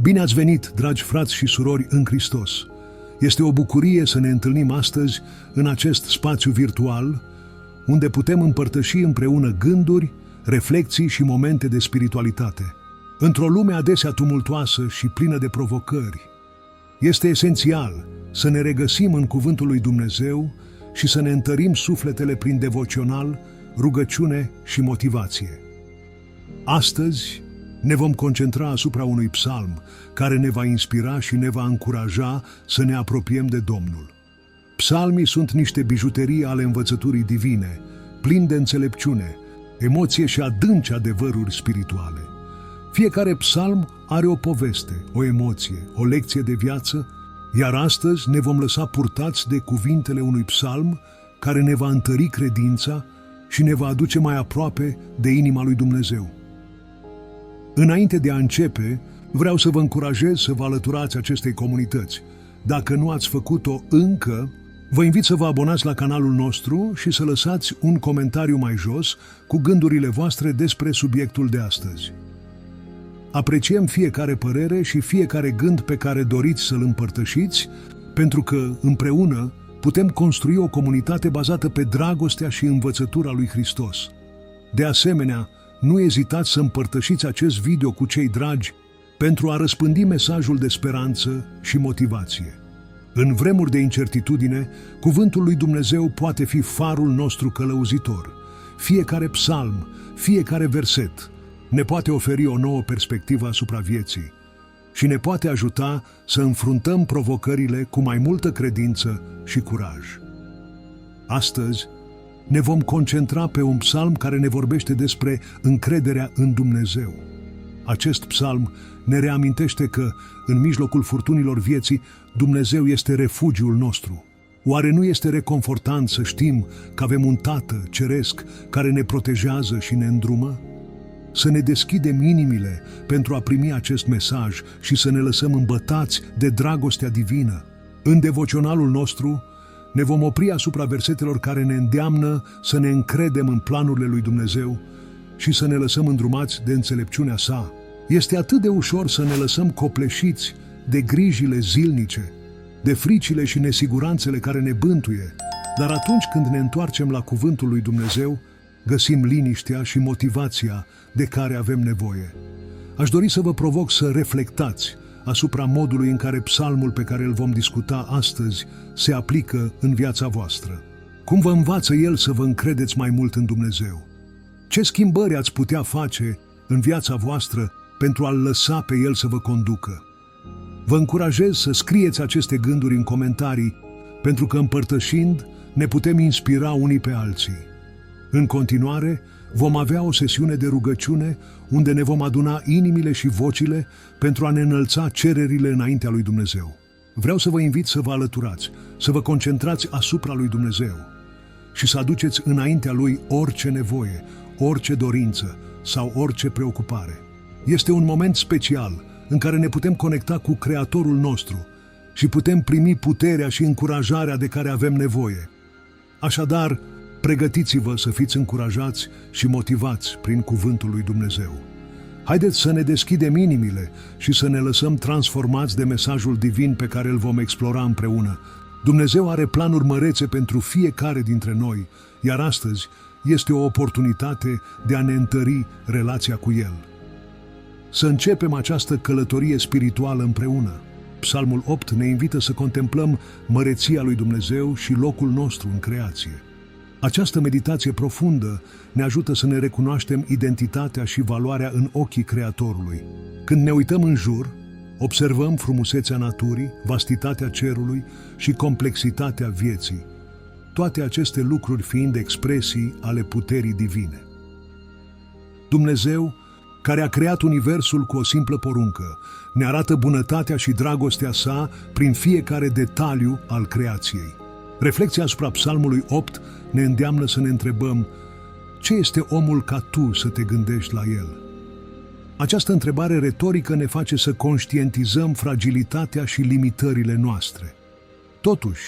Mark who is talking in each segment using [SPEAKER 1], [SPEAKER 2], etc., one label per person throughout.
[SPEAKER 1] Bine ați venit, dragi frați și surori în Hristos! Este o bucurie să ne întâlnim astăzi în acest spațiu virtual, unde putem împărtăși împreună gânduri, reflexii și momente de spiritualitate. Într-o lume adesea tumultoasă și plină de provocări, este esențial să ne regăsim în Cuvântul lui Dumnezeu și să ne întărim sufletele prin devoțional, rugăciune și motivație. Astăzi ne vom concentra asupra unui psalm care ne va inspira și ne va încuraja să ne apropiem de Domnul. Psalmii sunt niște bijuterii ale învățăturii divine, plini de înțelepciune, emoție și adânci adevăruri spirituale. Fiecare psalm are o poveste, o emoție, o lecție de viață, iar astăzi ne vom lăsa purtați de cuvintele unui psalm care ne va întări credința și ne va aduce mai aproape de inima lui Dumnezeu. Înainte de a începe, vreau să vă încurajez să vă alăturați acestei comunități. Dacă nu ați făcut-o încă, vă invit să vă abonați la canalul nostru și să lăsați un comentariu mai jos cu gândurile voastre despre subiectul de astăzi. Apreciem fiecare părere și fiecare gând pe care doriți să-l împărtășiți, pentru că, împreună, putem construi o comunitate bazată pe dragostea și învățătura lui Hristos. De asemenea, nu ezitați să împărtășiți acest video cu cei dragi pentru a răspândi mesajul de speranță și motivație. În vremuri de incertitudine, cuvântul lui Dumnezeu poate fi farul nostru călăuzitor. Fiecare psalm, fiecare verset ne poate oferi o nouă perspectivă asupra vieții și ne poate ajuta să înfruntăm provocările cu mai multă credință și curaj. Astăzi ne vom concentra pe un psalm care ne vorbește despre încrederea în Dumnezeu. Acest psalm ne reamintește că, în mijlocul furtunilor vieții, Dumnezeu este refugiul nostru. Oare nu este reconfortant să știm că avem un Tată ceresc care ne protejează și ne îndrumă? Să ne deschidem inimile pentru a primi acest mesaj și să ne lăsăm îmbătați de dragostea divină. În devoționalul nostru ne vom opri asupra versetelor care ne îndeamnă să ne încredem în planurile lui Dumnezeu și să ne lăsăm îndrumați de înțelepciunea sa. Este atât de ușor să ne lăsăm copleșiți de grijile zilnice, de fricile și nesiguranțele care ne bântuie, dar atunci când ne întoarcem la cuvântul lui Dumnezeu, găsim liniștea și motivația de care avem nevoie. Aș dori să vă provoc să reflectați asupra modului în care psalmul pe care îl vom discuta astăzi se aplică în viața voastră. Cum vă învață el să vă încredeți mai mult în Dumnezeu? Ce schimbări ați putea face în viața voastră pentru a-L lăsa pe El să vă conducă? Vă încurajez să scrieți aceste gânduri în comentarii, pentru că împărtășind ne putem inspira unii pe alții. În continuare, vom avea o sesiune de rugăciune unde ne vom aduna inimile și vocile pentru a ne înălța cererile înaintea lui Dumnezeu. Vreau să vă invit să vă alăturați, să vă concentrați asupra lui Dumnezeu și să aduceți înaintea lui orice nevoie, orice dorință sau orice preocupare. Este un moment special în care ne putem conecta cu Creatorul nostru și putem primi puterea și încurajarea de care avem nevoie. Așadar, pregătiți-vă să fiți încurajați și motivați prin cuvântul lui Dumnezeu. Haideți să ne deschidem inimile și să ne lăsăm transformați de mesajul divin pe care îl vom explora împreună. Dumnezeu are planuri mărețe pentru fiecare dintre noi, iar astăzi este o oportunitate de a ne întări relația cu El. Să începem această călătorie spirituală împreună. Psalmul 8 ne invită să contemplăm măreția lui Dumnezeu și locul nostru în creație. Această meditație profundă ne ajută să ne recunoaștem identitatea și valoarea în ochii Creatorului. Când ne uităm în jur, observăm frumusețea naturii, vastitatea cerului și complexitatea vieții, toate aceste lucruri fiind expresii ale puterii divine. Dumnezeu, care a creat universul cu o simplă poruncă, ne arată bunătatea și dragostea sa prin fiecare detaliu al creației. Reflecția asupra Psalmului 8 ne îndeamnă să ne întrebăm: ce este omul ca tu să te gândești la el? Această întrebare retorică ne face să conștientizăm fragilitatea și limitările noastre. Totuși,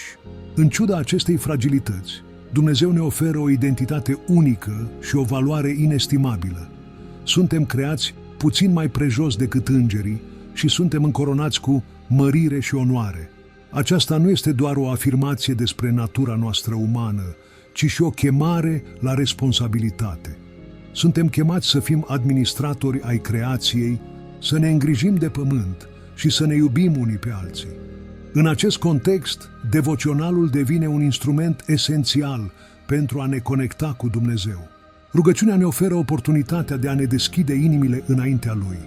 [SPEAKER 1] în ciuda acestei fragilități, Dumnezeu ne oferă o identitate unică și o valoare inestimabilă. Suntem creați puțin mai prejos decât îngerii și suntem încoronați cu mărire și onoare. Aceasta nu este doar o afirmație despre natura noastră umană, ci și o chemare la responsabilitate. Suntem chemați să fim administratori ai creației, să ne îngrijim de pământ și să ne iubim unii pe alții. În acest context, devoționalul devine un instrument esențial pentru a ne conecta cu Dumnezeu. Rugăciunea ne oferă oportunitatea de a ne deschide inimile înaintea Lui,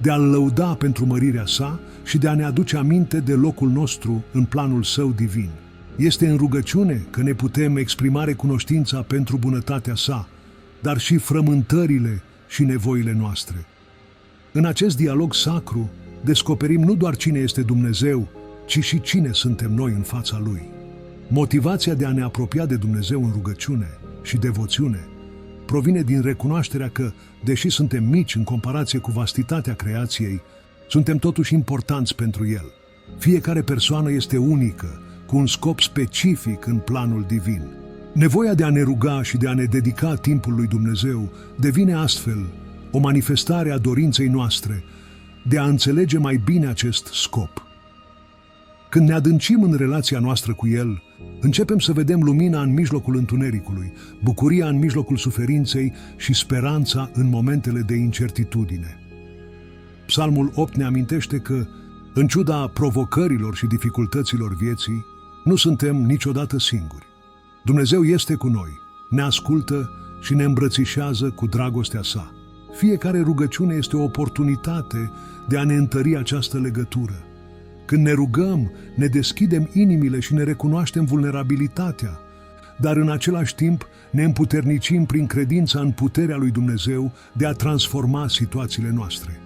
[SPEAKER 1] de a-L lăuda pentru mărirea sa și de a ne aduce aminte de locul nostru în planul Său divin. Este în rugăciune că ne putem exprima recunoștința pentru bunătatea sa, dar și frământările și nevoile noastre. În acest dialog sacru descoperim nu doar cine este Dumnezeu, ci și cine suntem noi în fața Lui. Motivația de a ne apropia de Dumnezeu în rugăciune și devoțiune provine din recunoașterea că, deși suntem mici în comparație cu vastitatea creației, suntem totuși importanți pentru El. Fiecare persoană este unică, cu un scop specific în planul divin. Nevoia de a ne ruga și de a ne dedica timpul lui Dumnezeu devine astfel o manifestare a dorinței noastre de a înțelege mai bine acest scop. Când ne adâncim în relația noastră cu El, începem să vedem lumina în mijlocul întunericului, bucuria în mijlocul suferinței și speranța în momentele de incertitudine. Psalmul 8 ne amintește că, în ciuda provocărilor și dificultăților vieții, nu suntem niciodată singuri. Dumnezeu este cu noi, ne ascultă și ne îmbrățișează cu dragostea sa. Fiecare rugăciune este o oportunitate de a ne întări această legătură. Când ne rugăm, ne deschidem inimile și ne recunoaștem vulnerabilitatea, dar în același timp ne împuternicim prin credința în puterea lui Dumnezeu de a transforma situațiile noastre.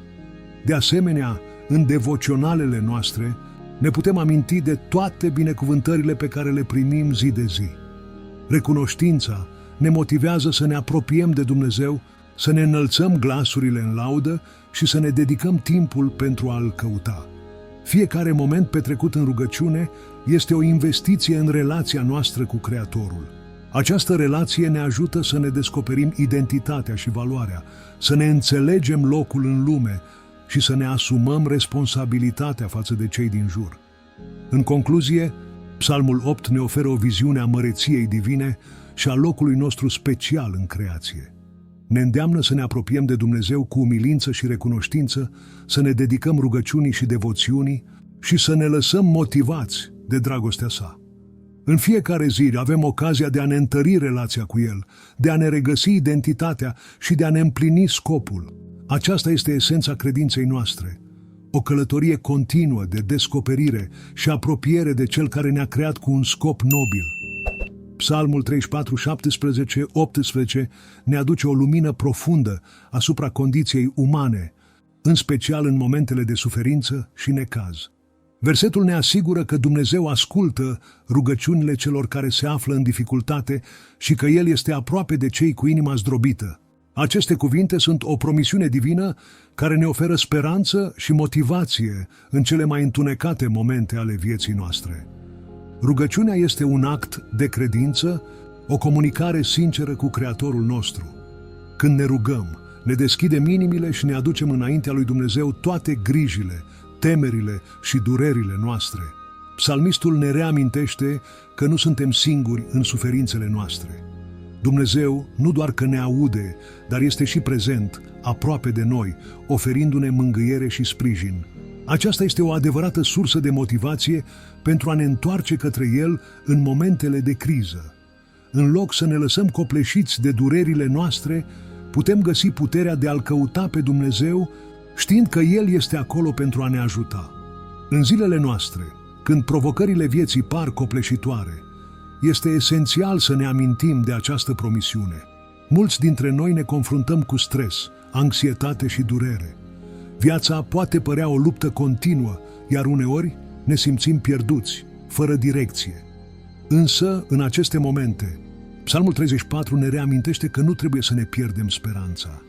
[SPEAKER 1] De asemenea, în devoționalele noastre, ne putem aminti de toate binecuvântările pe care le primim zi de zi. Recunoștința ne motivează să ne apropiem de Dumnezeu, să ne înălțăm glasurile în laudă și să ne dedicăm timpul pentru a-L căuta. Fiecare moment petrecut în rugăciune este o investiție în relația noastră cu Creatorul. Această relație ne ajută să ne descoperim identitatea și valoarea, să ne înțelegem locul în lume și să ne asumăm responsabilitatea față de cei din jur. În concluzie, Psalmul 8 ne oferă o viziune a măreției divine și a locului nostru special în creație. Ne îndeamnă să ne apropiem de Dumnezeu cu umilință și recunoștință, să ne dedicăm rugăciunii și devoțiunii și să ne lăsăm motivați de dragostea sa. În fiecare zi avem ocazia de a ne întări relația cu El, de a ne regăsi identitatea și de a ne împlini scopul. Aceasta este esența credinței noastre, o călătorie continuă de descoperire și apropiere de Cel care ne-a creat cu un scop nobil. Psalmul 34, 17, 18 ne aduce o lumină profundă asupra condiției umane, în special în momentele de suferință și necaz. Versetul ne asigură că Dumnezeu ascultă rugăciunile celor care se află în dificultate și că El este aproape de cei cu inima zdrobită. Aceste cuvinte sunt o promisiune divină care ne oferă speranță și motivație în cele mai întunecate momente ale vieții noastre. Rugăciunea este un act de credință, o comunicare sinceră cu Creatorul nostru. Când ne rugăm, ne deschidem inimile și ne aducem înaintea lui Dumnezeu toate grijile, temerile și durerile noastre. Psalmistul ne reamintește că nu suntem singuri în suferințele noastre. Dumnezeu nu doar că ne aude, dar este și prezent, aproape de noi, oferindu-ne mângâiere și sprijin. Aceasta este o adevărată sursă de motivație pentru a ne întoarce către El în momentele de criză. În loc să ne lăsăm copleșiți de durerile noastre, putem găsi puterea de a-L căuta pe Dumnezeu, știind că El este acolo pentru a ne ajuta. În zilele noastre, când provocările vieții par copleșitoare, este esențial să ne amintim de această promisiune. Mulți dintre noi ne confruntăm cu stres, anxietate și durere. Viața poate părea o luptă continuă, iar uneori ne simțim pierduți, fără direcție. Însă, în aceste momente, Psalmul 34 ne reamintește că nu trebuie să ne pierdem speranța.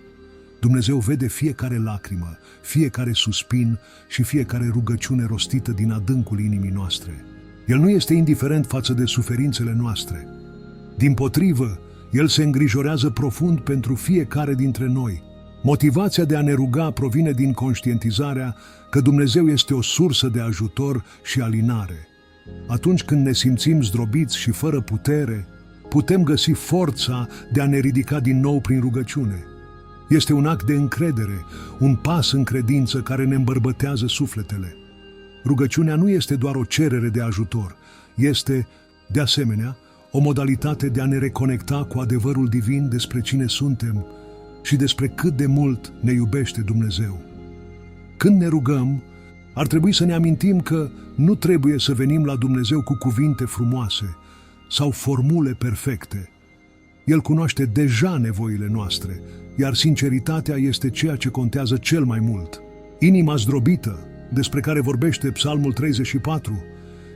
[SPEAKER 1] Dumnezeu vede fiecare lacrimă, fiecare suspin și fiecare rugăciune rostită din adâncul inimii noastre. El nu este indiferent față de suferințele noastre. Dimpotrivă, El se îngrijorează profund pentru fiecare dintre noi. Motivația de a ne ruga provine din conștientizarea că Dumnezeu este o sursă de ajutor și alinare. Atunci când ne simțim zdrobiți și fără putere, putem găsi forța de a ne ridica din nou prin rugăciune. Este un act de încredere, un pas în credință care ne îmbărbătează sufletele. Rugăciunea nu este doar o cerere de ajutor, este, de asemenea, o modalitate de a ne reconecta cu adevărul divin despre cine suntem și despre cât de mult ne iubește Dumnezeu. Când ne rugăm, ar trebui să ne amintim că nu trebuie să venim la Dumnezeu cu cuvinte frumoase sau formule perfecte. El cunoaște deja nevoile noastre, iar sinceritatea este ceea ce contează cel mai mult. Inima zdrobită, despre care vorbește Psalmul 34,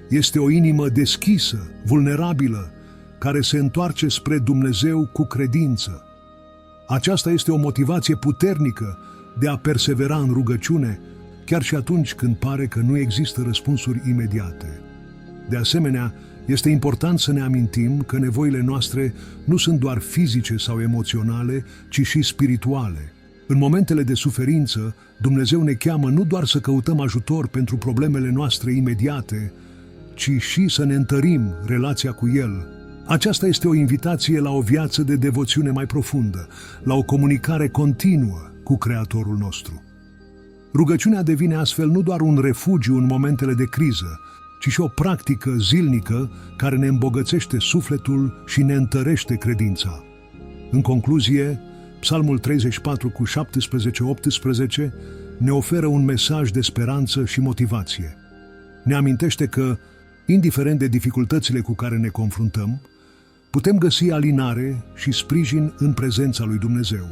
[SPEAKER 1] este o inimă deschisă, vulnerabilă, care se întoarce spre Dumnezeu cu credință. Aceasta este o motivație puternică de a persevera în rugăciune, chiar și atunci când pare că nu există răspunsuri imediate. De asemenea, este important să ne amintim că nevoile noastre nu sunt doar fizice sau emoționale, ci și spirituale. În momentele de suferință, Dumnezeu ne cheamă nu doar să căutăm ajutor pentru problemele noastre imediate, ci și să ne întărim relația cu El. Aceasta este o invitație la o viață de devoțiune mai profundă, la o comunicare continuă cu Creatorul nostru. Rugăciunea devine astfel nu doar un refugiu în momentele de criză, ci și o practică zilnică care ne îmbogățește sufletul și ne întărește credința. În concluzie, Psalmul 34 cu 17-18 ne oferă un mesaj de speranță și motivație. Ne amintește că, indiferent de dificultățile cu care ne confruntăm, putem găsi alinare și sprijin în prezența lui Dumnezeu.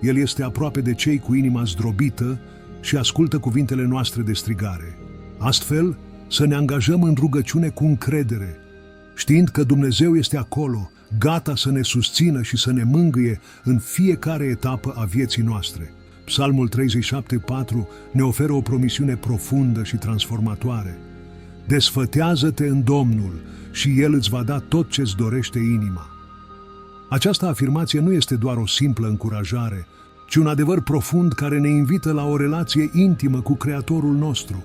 [SPEAKER 1] El este aproape de cei cu inima zdrobită și ascultă cuvintele noastre de strigare. Astfel, să ne angajăm în rugăciune cu încredere, știind că Dumnezeu este acolo, gata să ne susțină și să ne mângâie în fiecare etapă a vieții noastre. Psalmul 37:4 ne oferă o promisiune profundă și transformatoare. Desfătează-te în Domnul și El îți va da tot ce-ți dorește inima. Această afirmație nu este doar o simplă încurajare, ci un adevăr profund care ne invită la o relație intimă cu Creatorul nostru.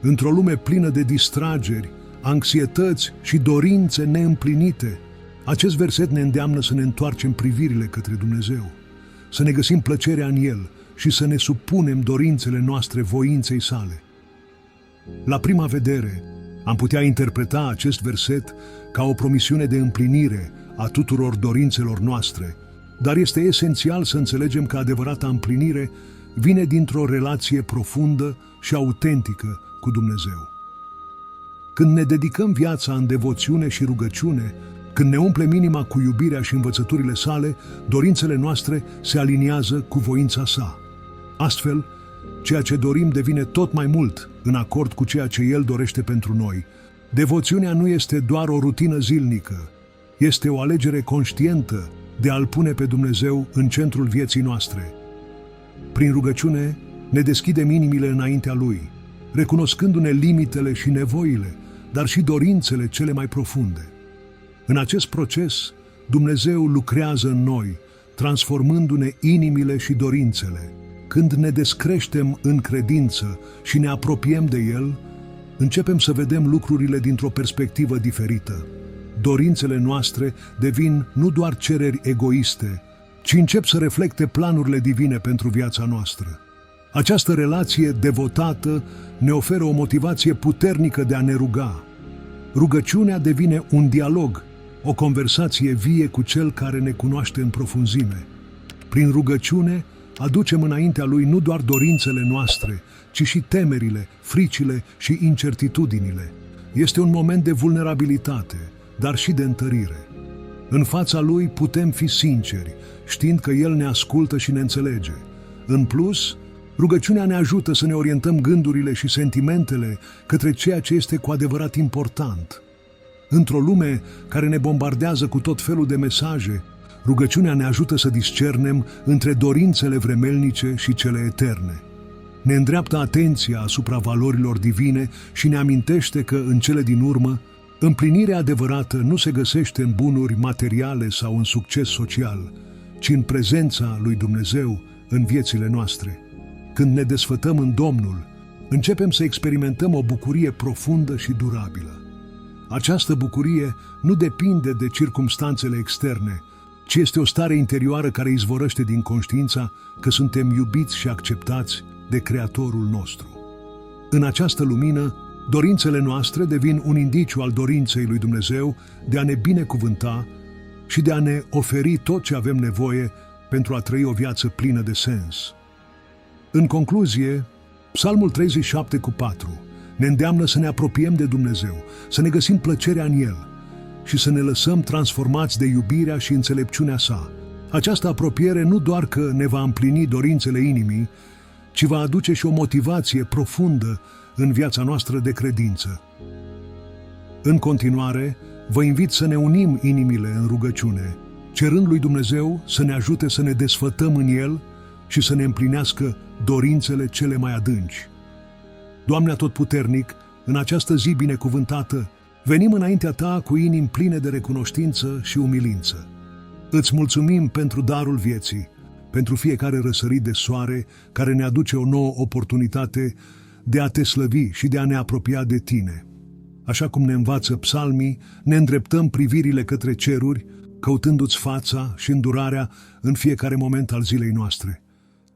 [SPEAKER 1] Într-o lume plină de distrageri, anxietăți și dorințe neîmplinite, acest verset ne îndeamnă să ne întoarcem privirile către Dumnezeu, să ne găsim plăcerea în El și să ne supunem dorințele noastre voinței Sale. La prima vedere, am putea interpreta acest verset ca o promisiune de împlinire a tuturor dorințelor noastre, dar este esențial să înțelegem că adevărata împlinire vine dintr-o relație profundă și autentică cu Dumnezeu. Când ne dedicăm viața în devoțiune și rugăciune, când ne umplem inima cu iubirea și învățăturile Sale, dorințele noastre se aliniază cu voința Sa. Astfel, ceea ce dorim devine tot mai mult în acord cu ceea ce El dorește pentru noi. Devoțiunea nu este doar o rutină zilnică, este o alegere conștientă de a-L pune pe Dumnezeu în centrul vieții noastre. Prin rugăciune ne deschidem inimile înaintea Lui, recunoscându-ne limitele și nevoile, dar și dorințele cele mai profunde. În acest proces, Dumnezeu lucrează în noi, transformându-ne inimile și dorințele. Când ne descreștem în credință și ne apropiem de El, începem să vedem lucrurile dintr-o perspectivă diferită. Dorințele noastre devin nu doar cereri egoiste, ci încep să reflecte planurile divine pentru viața noastră. Această relație devotată ne oferă o motivație puternică de a ne ruga. Rugăciunea devine un dialog, o conversație vie cu Cel care ne cunoaște în profunzime. Prin rugăciune aducem înaintea Lui nu doar dorințele noastre, ci și temerile, fricile și incertitudinile. Este un moment de vulnerabilitate, dar și de întărire. În fața Lui putem fi sinceri, știind că El ne ascultă și ne înțelege. În plus, rugăciunea ne ajută să ne orientăm gândurile și sentimentele către ceea ce este cu adevărat important. Într-o lume care ne bombardează cu tot felul de mesaje, rugăciunea ne ajută să discernem între dorințele vremelnice și cele eterne. Ne îndreaptă atenția asupra valorilor divine și ne amintește că, în cele din urmă, împlinirea adevărată nu se găsește în bunuri materiale sau în succes social, ci în prezența lui Dumnezeu, în viețile noastre. Când ne desfătăm în Domnul, începem să experimentăm o bucurie profundă și durabilă. Această bucurie nu depinde de circumstanțele externe, ci este o stare interioară care izvorăște din conștiința că suntem iubiți și acceptați de Creatorul nostru. În această lumină, dorințele noastre devin un indiciu al dorinței lui Dumnezeu de a ne binecuvânta și de a ne oferi tot ce avem nevoie pentru a trăi o viață plină de sens. În concluzie, Psalmul 37:4 ne îndeamnă să ne apropiem de Dumnezeu, să ne găsim plăcerea în El și să ne lăsăm transformați de iubirea și înțelepciunea sa. Această apropiere nu doar că ne va împlini dorințele inimii, ci va aduce și o motivație profundă în viața noastră de credință. În continuare, vă invit să ne unim inimile în rugăciune, cerând lui Dumnezeu să ne ajute să ne desfătăm în El și să ne împlinească dorințele cele mai adânci. Doamne Atotputernic, în această zi binecuvântată, venim înaintea Ta cu inimi pline de recunoștință și umilință. Îți mulțumim pentru darul vieții, pentru fiecare răsărit de soare care ne aduce o nouă oportunitate de a Te slăvi și de a ne apropia de Tine. Așa cum ne învață psalmii, ne îndreptăm privirile către ceruri, căutându-ți fața și îndurarea în fiecare moment al zilei noastre.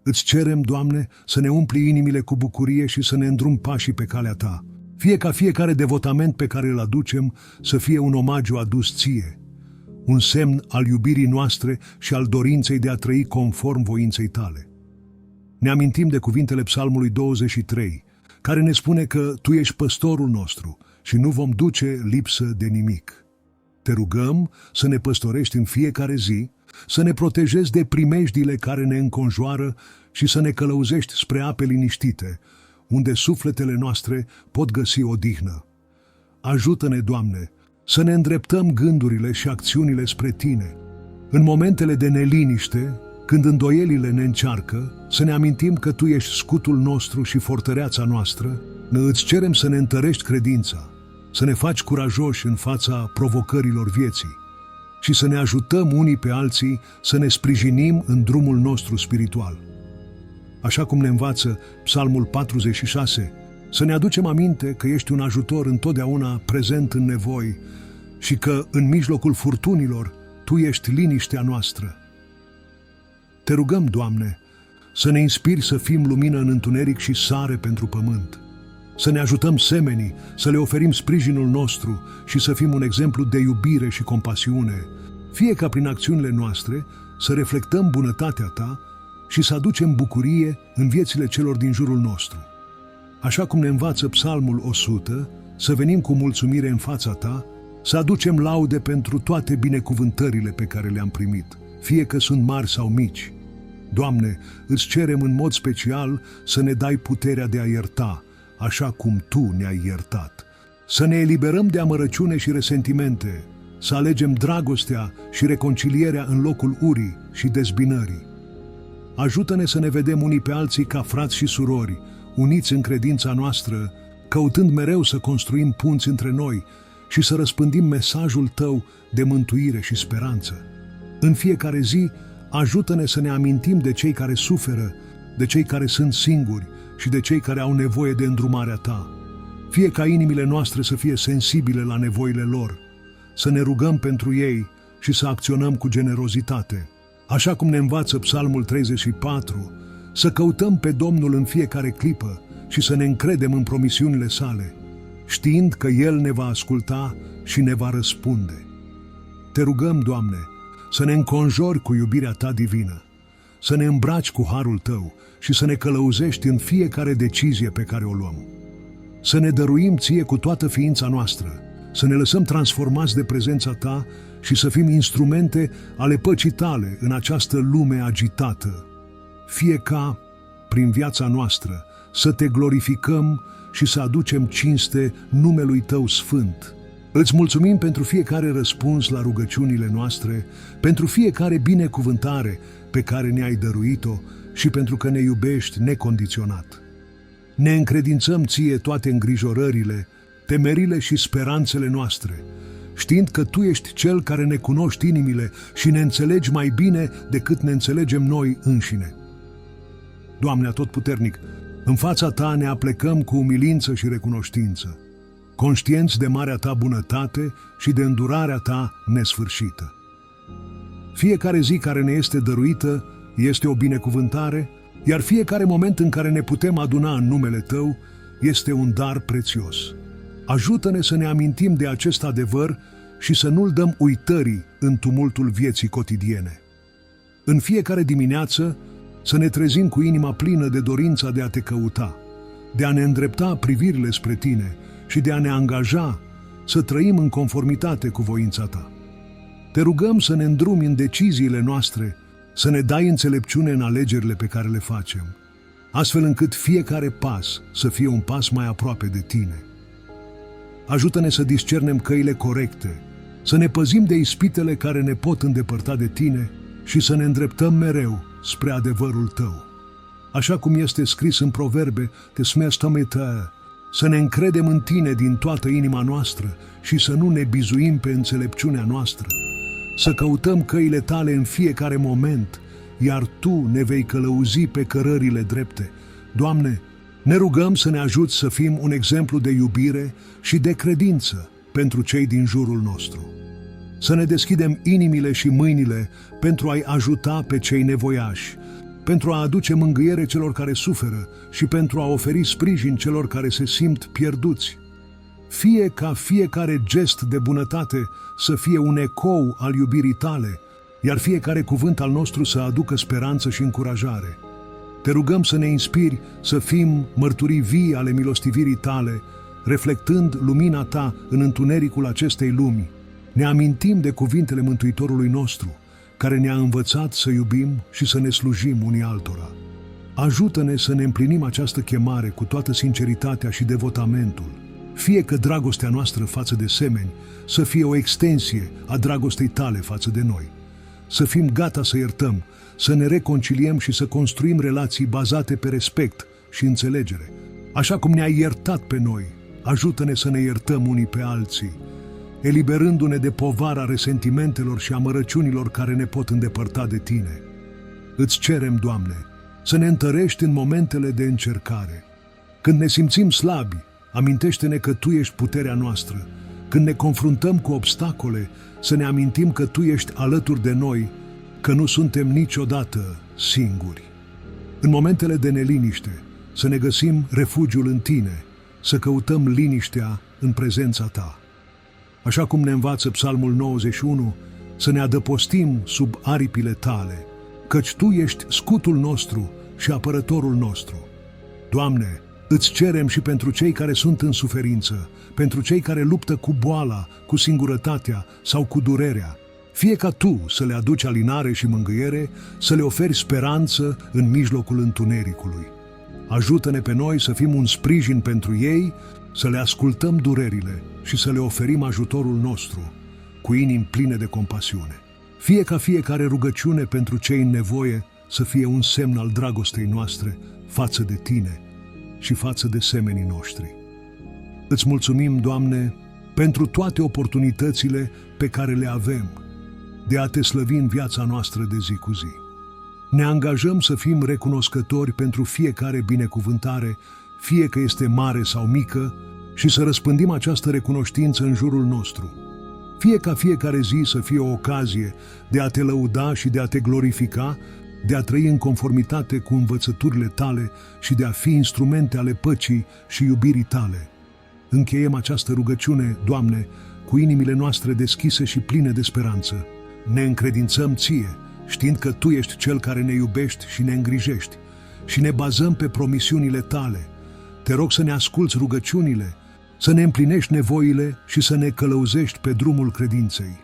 [SPEAKER 1] Îți cerem, Doamne, să ne umpli inimile cu bucurie și să ne îndrumi pașii pe calea Ta. Fie ca fiecare devotament pe care îl aducem să fie un omagiu adus Ție, un semn al iubirii noastre și al dorinței de a trăi conform voinței Tale. Ne amintim de cuvintele Psalmului 23, care ne spune că Tu ești păstorul nostru și nu vom duce lipsă de nimic. Te rugăm să ne păstorești în fiecare zi, să ne protejezi de primejdiile care ne înconjoară și să ne călăuzești spre ape liniștite, unde sufletele noastre pot găsi odihnă. Ajută-ne, Doamne, să ne îndreptăm gândurile și acțiunile spre Tine. În momentele de neliniște, când îndoielile ne încearcă, să ne amintim că Tu ești scutul nostru și fortăreața noastră, îți cerem să ne întărești credința, să ne faci curajoși în fața provocărilor vieții și să ne ajutăm unii pe alții să ne sprijinim în drumul nostru spiritual. Așa cum ne învață Psalmul 46, să ne aducem aminte că ești un ajutor întotdeauna prezent în nevoi și că în mijlocul furtunilor Tu ești liniștea noastră. Te rugăm, Doamne, să ne inspiri să fim lumină în întuneric și sare pentru pământ, să ne ajutăm semenii, să le oferim sprijinul nostru și să fim un exemplu de iubire și compasiune, fie ca prin acțiunile noastre să reflectăm bunătatea Ta și să aducem bucurie în viețile celor din jurul nostru. Așa cum ne învață Psalmul 100, să venim cu mulțumire în fața Ta, să aducem laude pentru toate binecuvântările pe care le-am primit, fie că sunt mari sau mici. Doamne, îți cerem în mod special să ne dai puterea de a ierta, așa cum Tu ne-ai iertat. Să ne eliberăm de amărăciune și resentimente, să alegem dragostea și reconcilierea în locul urii și dezbinării. Ajută-ne să ne vedem unii pe alții ca frați și surori, uniți în credința noastră, căutând mereu să construim punți între noi și să răspândim mesajul Tău de mântuire și speranță. În fiecare zi, ajută-ne să ne amintim de cei care suferă, de cei care sunt singuri și de cei care au nevoie de îndrumarea Ta. Fie ca inimile noastre să fie sensibile la nevoile lor, să ne rugăm pentru ei și să acționăm cu generozitate. Așa cum ne învață Psalmul 34, să căutăm pe Domnul în fiecare clipă și să ne încredem în promisiunile Sale, știind că El ne va asculta și ne va răspunde. Te rugăm, Doamne, să ne înconjori cu iubirea Ta divină, să ne îmbraci cu harul Tău și să ne călăuzești în fiecare decizie pe care o luăm. Să ne dăruim Ție cu toată ființa noastră, să ne lăsăm transformați de prezența Ta și să fim instrumente ale păcii Tale în această lume agitată. Fie ca, prin viața noastră, să Te glorificăm și să aducem cinste numelui Tău sfânt. Îți mulțumim pentru fiecare răspuns la rugăciunile noastre, pentru fiecare binecuvântare pe care ne-ai dăruit-o și pentru că ne iubești necondiționat. Ne încredințăm Ție toate îngrijorările, temerile și speranțele noastre, știind că Tu ești Cel care ne cunoști inimile și ne înțelegi mai bine decât ne înțelegem noi înșine. Doamne Atotputernic, în fața Ta ne aplecăm cu umilință și recunoștință, conștienți de marea Ta bunătate și de îndurarea Ta nesfârșită. Fiecare zi care ne este dăruită este o binecuvântare, iar fiecare moment în care ne putem aduna în numele Tău este un dar prețios. Ajută-ne să ne amintim de acest adevăr și să nu-l dăm uitării în tumultul vieții cotidiene. În fiecare dimineață să ne trezim cu inima plină de dorința de a Te căuta, de a ne îndrepta privirile spre Tine și de a ne angaja să trăim în conformitate cu voința Ta. Te rugăm să ne îndrumi în deciziile noastre, să ne dai înțelepciune în alegerile pe care le facem, astfel încât fiecare pas să fie un pas mai aproape de Tine. Ajută-ne să discernem căile corecte, să ne păzim de ispitele care ne pot îndepărta de Tine și să ne îndreptăm mereu spre adevărul Tău. Așa cum este scris în Proverbe, să ne încredem în Tine din toată inima noastră și să nu ne bizuim pe înțelepciunea noastră, să căutăm căile Tale în fiecare moment, iar Tu ne vei călăuzi pe cărările drepte. Doamne, ne rugăm să ne ajuți să fim un exemplu de iubire și de credință pentru cei din jurul nostru. Să ne deschidem inimile și mâinile pentru a-i ajuta pe cei nevoiași, pentru a aduce mângâiere celor care suferă și pentru a oferi sprijin celor care se simt pierduți. Fie ca fiecare gest de bunătate să fie un ecou al iubirii Tale, iar fiecare cuvânt al nostru să aducă speranță și încurajare. Te rugăm să ne inspiri să fim mărturii vii ale milostivirii Tale, reflectând lumina Ta în întunericul acestei lumi. Ne amintim de cuvintele Mântuitorului nostru, care ne-a învățat să iubim și să ne slujim unii altora. Ajută-ne să ne împlinim această chemare cu toată sinceritatea și devotamentul, fie că dragostea noastră față de semeni să fie o extensie a dragostei Tale față de noi. Să fim gata să iertăm, să ne reconciliem și să construim relații bazate pe respect și înțelegere. Așa cum ne-ai iertat pe noi, ajută-ne să ne iertăm unii pe alții, eliberându-ne de povara resentimentelor și amărăciunilor care ne pot îndepărta de Tine. Îți cerem, Doamne, să ne întărești în momentele de încercare. Când ne simțim slabi, amintește-ne că Tu ești puterea noastră. Când ne confruntăm cu obstacole, să ne amintim că Tu ești alături de noi, că nu suntem niciodată singuri. În momentele de neliniște, să ne găsim refugiul în Tine, să căutăm liniștea în prezența Ta. Așa cum ne învață Psalmul 91, să ne adăpostim sub aripile Tale, căci Tu ești scutul nostru și apărătorul nostru. Doamne, îți cerem și pentru cei care sunt în suferință, pentru cei care luptă cu boala, cu singurătatea sau cu durerea, fie ca Tu să le aduci alinare și mângâiere, să le oferi speranță în mijlocul întunericului. Ajută-ne pe noi să fim un sprijin pentru ei, să le ascultăm durerile și să le oferim ajutorul nostru, cu inimi pline de compasiune. Fie ca fiecare rugăciune pentru cei în nevoie să fie un semn al dragostei noastre față de Tine și față de semenii noștri. Îți mulțumim, Doamne, pentru toate oportunitățile pe care le avem de a Te slăvi în viața noastră de zi cu zi. Ne angajăm să fim recunoscători pentru fiecare binecuvântare, fie că este mare sau mică, și să răspândim această recunoștință în jurul nostru. Fie ca fiecare zi să fie o ocazie de a Te lăuda și de a Te glorifica, de a trăi în conformitate cu învățăturile Tale și de a fi instrumente ale păcii și iubirii Tale. Încheiem această rugăciune, Doamne, cu inimile noastre deschise și pline de speranță. Ne încredințăm Ție, știind că Tu ești Cel care ne iubești și ne îngrijești, și ne bazăm pe promisiunile Tale. Te rog să ne asculți rugăciunile, să ne împlinești nevoile și să ne călăuzești pe drumul credinței.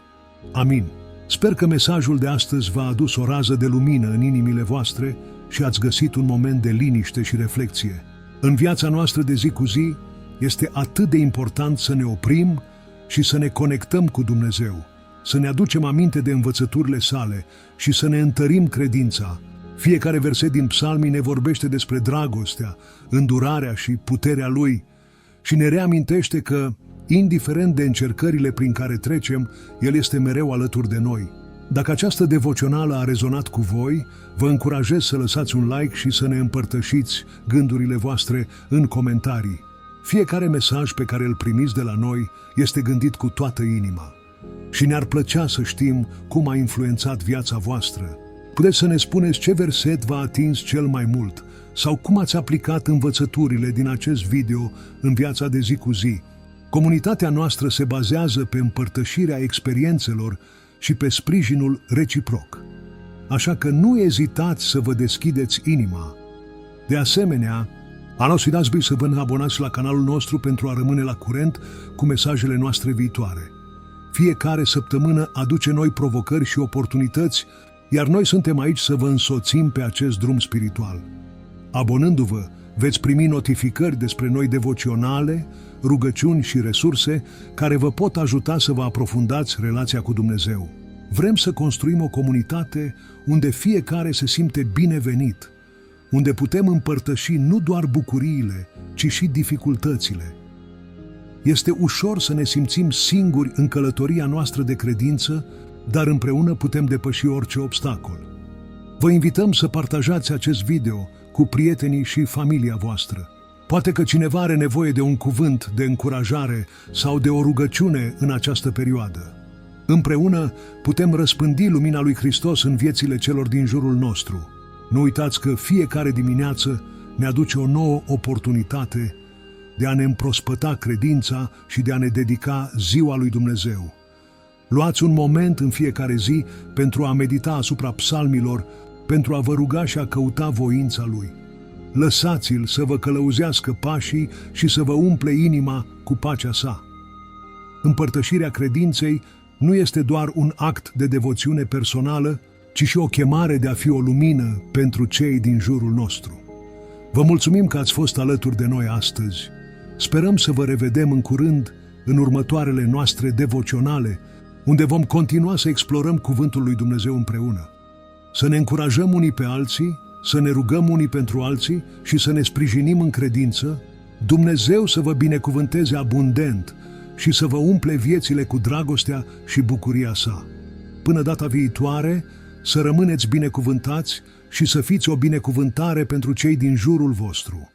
[SPEAKER 1] Amin. Sper că mesajul de astăzi v-a adus o rază de lumină în inimile voastre și ați găsit un moment de liniște și reflexie. În viața noastră de zi cu zi, este atât de important să ne oprim și să ne conectăm cu Dumnezeu, să ne aducem aminte de învățăturile Sale și să ne întărim credința. Fiecare verset din psalmii ne vorbește despre dragostea, îndurarea și puterea Lui și ne reamintește că, indiferent de încercările prin care trecem, El este mereu alături de noi. Dacă această devoțională a rezonat cu voi, vă încurajez să lăsați un like și să ne împărtășiți gândurile voastre în comentarii. Fiecare mesaj pe care îl primiți de la noi este gândit cu toată inima și ne-ar plăcea să știm cum a influențat viața voastră. Puteți să ne spuneți ce verset v-a atins cel mai mult sau cum ați aplicat învățăturile din acest video în viața de zi cu zi. Comunitatea noastră se bazează pe împărtășirea experiențelor și pe sprijinul reciproc. Așa că nu ezitați să vă deschideți inima. De asemenea, nu uitați să vă abonați la canalul nostru pentru a rămâne la curent cu mesajele noastre viitoare. Fiecare săptămână aduce noi provocări și oportunități, iar noi suntem aici să vă însoțim pe acest drum spiritual. Abonându-vă, veți primi notificări despre noi devoționale, rugăciuni și resurse care vă pot ajuta să vă aprofundați relația cu Dumnezeu. Vrem să construim o comunitate unde fiecare se simte binevenit, unde putem împărtăși nu doar bucuriile, ci și dificultățile. Este ușor să ne simțim singuri în călătoria noastră de credință, dar împreună putem depăși orice obstacol. Vă invităm să partajați acest video cu prietenii și familia voastră. Poate că cineva are nevoie de un cuvânt de încurajare sau de o rugăciune în această perioadă. Împreună putem răspândi lumina lui Hristos în viețile celor din jurul nostru. Nu uitați că fiecare dimineață ne aduce o nouă oportunitate de a ne împrospăta credința și de a ne dedica ziua lui Dumnezeu. Luați un moment în fiecare zi pentru a medita asupra psalmilor, pentru a vă ruga și a căuta voința Lui. Lăsați-L să vă călăuzească pașii și să vă umple inima cu pacea sa. Împărtășirea credinței nu este doar un act de devoțiune personală, ci și o chemare de a fi o lumină pentru cei din jurul nostru. Vă mulțumim că ați fost alături de noi astăzi. Sperăm să vă revedem în curând în următoarele noastre devoționale, unde vom continua să explorăm Cuvântul lui Dumnezeu împreună. Să ne încurajăm unii pe alții, să ne rugăm unii pentru alții și să ne sprijinim în credință. Dumnezeu să vă binecuvânteze abundent și să vă umple viețile cu dragostea și bucuria sa. Până data viitoare, să rămâneți binecuvântați și să fiți o binecuvântare pentru cei din jurul vostru.